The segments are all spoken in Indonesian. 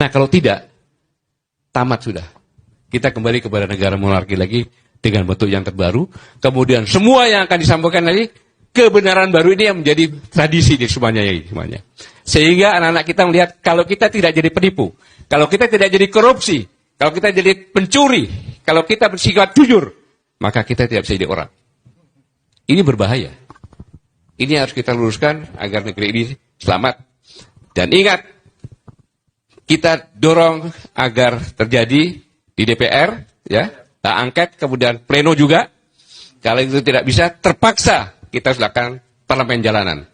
Nah kalau tidak, tamat sudah. Kita kembali kepada negara monarki lagi dengan bentuk yang terbaru. Kemudian semua yang akan disampaikan lagi, kebenaran baru ini yang menjadi tradisi di semuanya. Sehingga anak-anak kita melihat kalau kita tidak jadi penipu, kalau kita tidak jadi korupsi, kalau kita jadi pencuri, kalau kita bersifat jujur, maka kita tidak bisa jadi orang. Ini berbahaya. Ini harus kita luruskan agar negeri ini selamat. Dan ingat, kita dorong agar terjadi di DPR, ya, hak angket, kemudian pleno juga. Kalau itu tidak bisa, terpaksa kita silakan parlemen jalanan.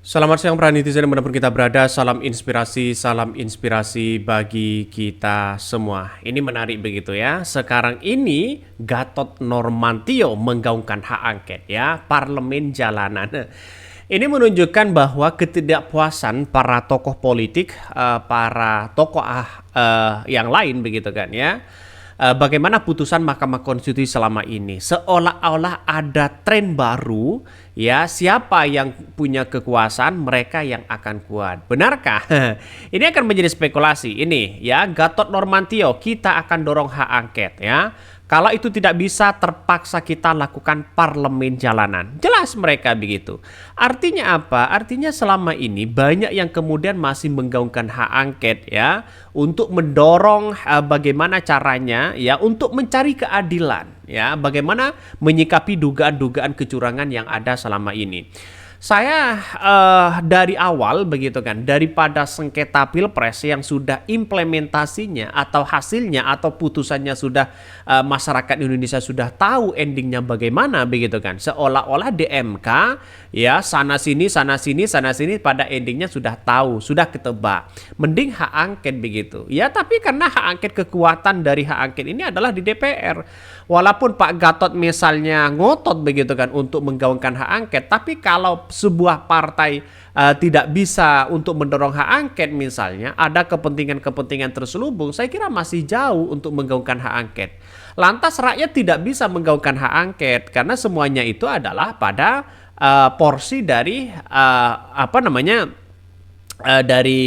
Selamat siang para netizen dimanapun kita berada, salam inspirasi bagi kita semua. Ini menarik begitu ya, sekarang ini Gatot Nurmantio menggaungkan hak angket ya, parlemen jalanan. Ini menunjukkan bahwa ketidakpuasan para tokoh politik, para tokoh yang lain begitu kan ya. Bagaimana putusan Mahkamah Konstitusi selama ini seolah-olah ada tren baru ya, siapa yang punya kekuasaan mereka yang akan kuat. Benarkah? Ini akan menjadi spekulasi ini ya. Gatot Nurmantio, kita akan dorong hak angket ya. Kalau itu tidak bisa, terpaksa kita lakukan parlemen jalanan. Jelas mereka begitu. Artinya apa? Artinya selama ini banyak yang kemudian masih menggaungkan hak angket ya, untuk mendorong bagaimana caranya ya untuk mencari keadilan ya, bagaimana menyikapi dugaan-dugaan kecurangan yang ada selama ini. Saya dari awal begitu kan, daripada sengketa pilpres yang sudah implementasinya atau hasilnya atau putusannya sudah masyarakat Indonesia sudah tahu endingnya bagaimana begitu kan, seolah-olah di MK ya sana sini pada endingnya sudah tahu, sudah ketebak. Mending hak angket begitu ya, tapi karena hak angket, kekuatan dari hak angket ini adalah di DPR. Walaupun Pak Gatot misalnya ngotot begitu kan untuk menggaungkan hak angket, tapi kalau sebuah partai tidak bisa untuk mendorong hak angket misalnya, ada kepentingan-kepentingan terselubung, saya kira masih jauh untuk menggaungkan hak angket. Lantas rakyat tidak bisa menggaungkan hak angket karena semuanya itu adalah pada porsi dari dari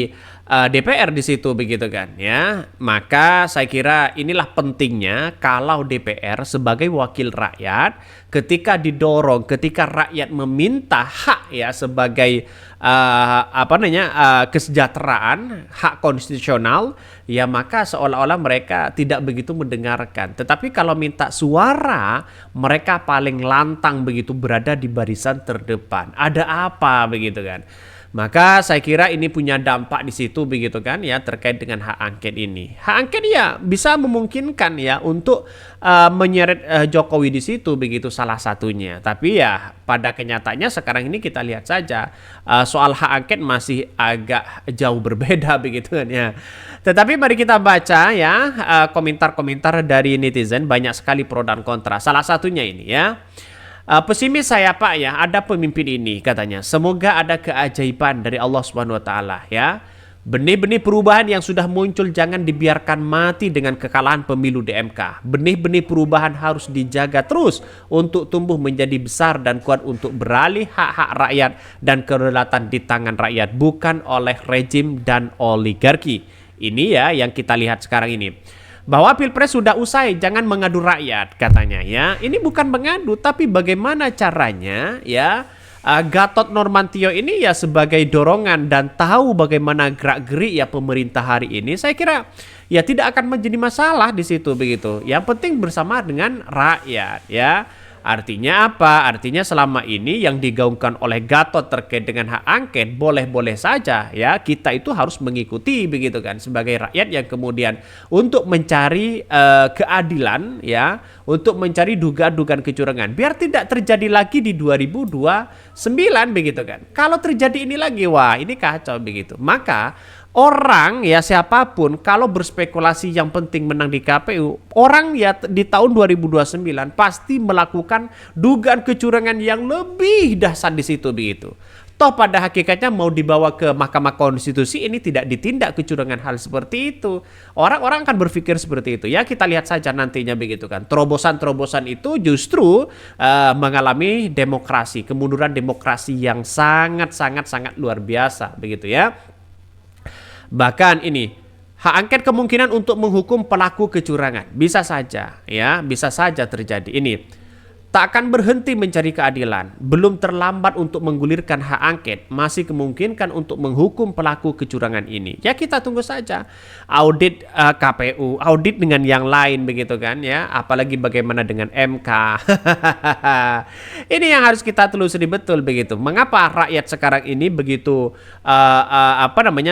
DPR di situ begitu kan ya. Maka saya kira inilah pentingnya kalau DPR sebagai wakil rakyat, ketika didorong, ketika rakyat meminta hak ya sebagai kesejahteraan, hak konstitusional ya, maka seolah-olah mereka tidak begitu mendengarkan. Tetapi kalau minta suara, mereka paling lantang begitu berada di barisan terdepan. Ada apa begitu kan? Maka saya kira ini punya dampak di situ begitu kan ya, terkait dengan hak angket ini. Hak angket ya bisa memungkinkan ya untuk menyeret Jokowi di situ begitu salah satunya. Tapi ya pada kenyataannya sekarang ini kita lihat saja soal hak angket masih agak jauh berbeda begitu kan ya. Tetapi mari kita baca ya komentar-komentar dari netizen, banyak sekali pro dan kontra. Salah satunya ini ya. Pesimis saya Pak ya, ada pemimpin ini katanya. Semoga ada keajaiban dari Allah Subhanahu wa taala ya. Benih-benih perubahan yang sudah muncul jangan dibiarkan mati dengan kekalahan pemilu di MK. Benih-benih perubahan harus dijaga terus untuk tumbuh menjadi besar dan kuat untuk beralih hak-hak rakyat dan kedaulatan di tangan rakyat, bukan oleh rejim dan oligarki. Ini ya yang kita lihat sekarang ini. Bahwa pilpres sudah usai, jangan mengadu rakyat katanya ya. Ini bukan mengadu, tapi bagaimana caranya ya Gatot Nurmantio ini ya sebagai dorongan dan tahu bagaimana gerak-gerik ya pemerintah hari ini. Saya kira ya tidak akan menjadi masalah di situ begitu. Yang penting bersama dengan rakyat ya. Artinya apa? Artinya selama ini yang digaungkan oleh Gatot terkait dengan hak angket boleh-boleh saja ya. Kita itu harus mengikuti begitu kan sebagai rakyat yang kemudian untuk mencari keadilan ya, untuk mencari dugaan-dugaan kecurangan biar tidak terjadi lagi di 2029 begitu kan. Kalau terjadi ini lagi, wah ini kacau begitu. Maka orang ya siapapun kalau berspekulasi yang penting menang di KPU, orang ya di tahun 2029 pasti melakukan dugaan kecurangan yang lebih dahsyat di situ begitu. Toh pada hakikatnya mau dibawa ke Mahkamah Konstitusi ini tidak ditindak kecurangan hal seperti itu. Orang-orang akan berpikir seperti itu. Ya kita lihat saja nantinya begitu kan. Terobosan-terobosan itu justru mengalami demokrasi, kemunduran demokrasi yang sangat luar biasa begitu ya. Bahkan ini hak angket kemungkinan untuk menghukum pelaku kecurangan bisa saja ya, bisa saja terjadi. Ini tak akan berhenti mencari keadilan, belum terlambat untuk menggulirkan hak angket, masih kemungkinkan untuk menghukum pelaku kecurangan ini. Ya kita tunggu saja audit KPU, audit dengan yang lain begitu kan ya, apalagi bagaimana dengan MK. Ini yang harus kita telusuri betul begitu. Mengapa rakyat sekarang ini begitu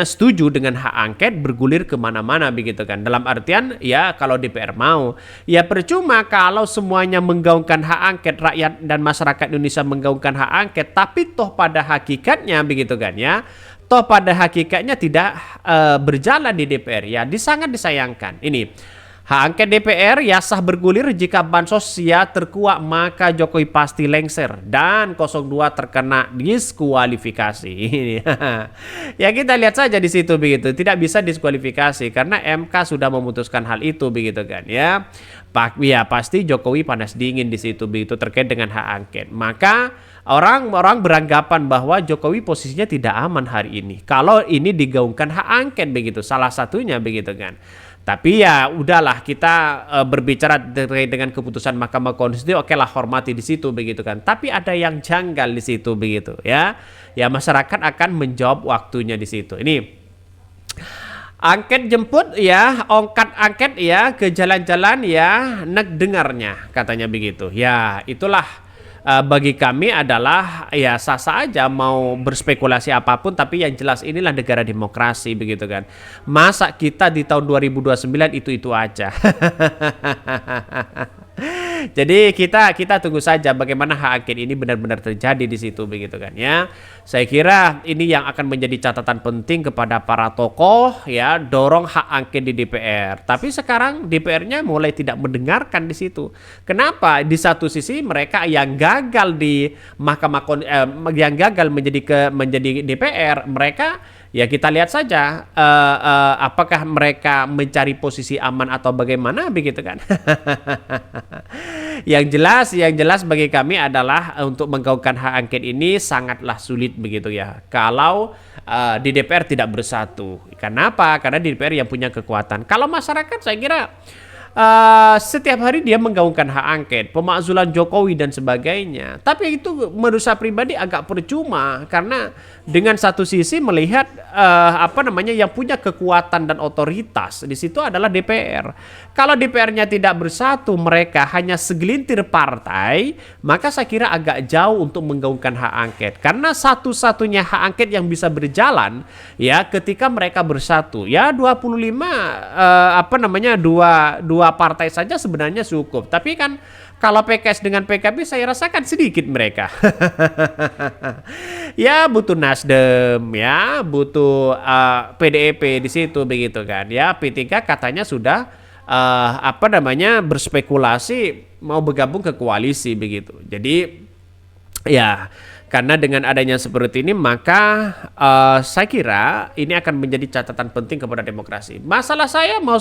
setuju dengan hak angket bergulir kemana-mana begitu kan? Dalam artian ya kalau DPR mau, ya percuma kalau semuanya menggaungkan hak angket, rakyat dan masyarakat Indonesia menggaungkan hak angket, tapi toh pada hakikatnya begitu kan ya, toh pada hakikatnya tidak berjalan di DPR ya, sangat disayangkan. Ini hak angket DPR ya sah bergulir jika bansos ya terkuak maka Jokowi pasti lengser dan 02 terkena diskualifikasi. Ya kita lihat saja di situ begitu, tidak bisa diskualifikasi karena MK sudah memutuskan hal itu begitu kan ya. Ya pasti Jokowi panas dingin di situ begitu terkait dengan hak angket. Maka orang-orang beranggapan bahwa Jokowi posisinya tidak aman hari ini kalau ini digaungkan hak angket begitu, salah satunya begitu kan. Tapi ya udahlah, kita berbicara terkait dengan keputusan Mahkamah Konstitusi, oke lah hormati di situ begitu kan. Tapi ada yang janggal di situ begitu ya. Ya masyarakat akan menjawab waktunya di situ. Ini angket jemput ya, ongkat angket ya ke jalan-jalan ya, nek dengarnya katanya begitu. Ya itulah bagi kami adalah ya sah-sah aja mau berspekulasi apapun, tapi yang jelas inilah negara demokrasi begitu kan. Masa kita di tahun 2029 itu aja. Jadi kita tunggu saja bagaimana hak angket ini benar-benar terjadi di situ begitu kan ya. Saya kira ini yang akan menjadi catatan penting kepada para tokoh ya, dorong hak angket di DPR. Tapi sekarang DPR-nya mulai tidak mendengarkan di situ. Kenapa? Di satu sisi mereka yang gagal di yang gagal menjadi DPR, mereka ya kita lihat saja apakah mereka mencari posisi aman atau bagaimana begitu kan. Yang jelas bagi kami adalah untuk menggaungkan hak angket ini sangatlah sulit begitu ya kalau di DPR tidak bersatu. Kenapa? Karena di DPR yang punya kekuatan. Kalau masyarakat saya kira setiap hari dia menggaungkan hak angket, pemakzulan Jokowi dan sebagainya. Tapi itu menurut saya pribadi agak percuma karena dengan satu sisi melihat yang punya kekuatan dan otoritas di situ adalah DPR. Kalau DPR-nya tidak bersatu, mereka hanya segelintir partai, maka saya kira agak jauh untuk menggaungkan hak angket. Karena satu-satunya hak angket yang bisa berjalan ya ketika mereka bersatu. Ya 25 dua partai saja sebenarnya cukup. Tapi kan kalau PKS dengan PKB saya rasakan sedikit mereka. Ya butuh Nasdem, ya butuh PDIP di situ begitu kan. Ya P3 katanya sudah berspekulasi mau bergabung ke koalisi begitu. Jadi ya karena dengan adanya seperti ini maka saya kira ini akan menjadi catatan penting kepada demokrasi. Masalah saya mau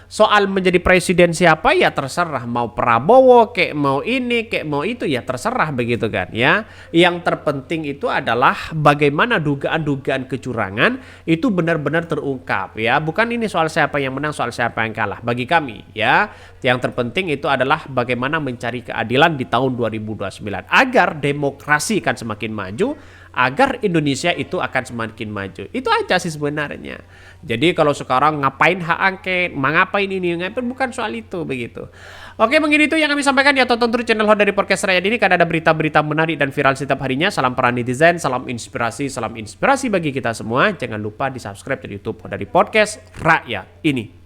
soal menjadi presiden siapa ya terserah, mau Prabowo kek mau ini kek mau itu ya terserah begitu kan ya. Yang terpenting itu adalah bagaimana dugaan-dugaan kecurangan itu benar-benar terungkap ya. Bukan ini soal siapa yang menang, soal siapa yang kalah. Bagi kami ya, yang terpenting itu adalah bagaimana mencari keadilan di tahun 2029 agar demokrasi akan semakin maju, agar Indonesia itu akan semakin maju. Itu aja sih sebenarnya. Jadi kalau sekarang ngapain hak angket, ngapain ini, ngapain, bukan soal itu begitu. Oke, mungkin itu yang kami sampaikan ya. Tonton terus channel Hot dari Podcast Rakyat ini karena ada berita-berita menarik dan viral setiap harinya. Salam para netizen, salam inspirasi bagi kita semua. Jangan lupa di subscribe di YouTube Hot dari Podcast Rakyat ini.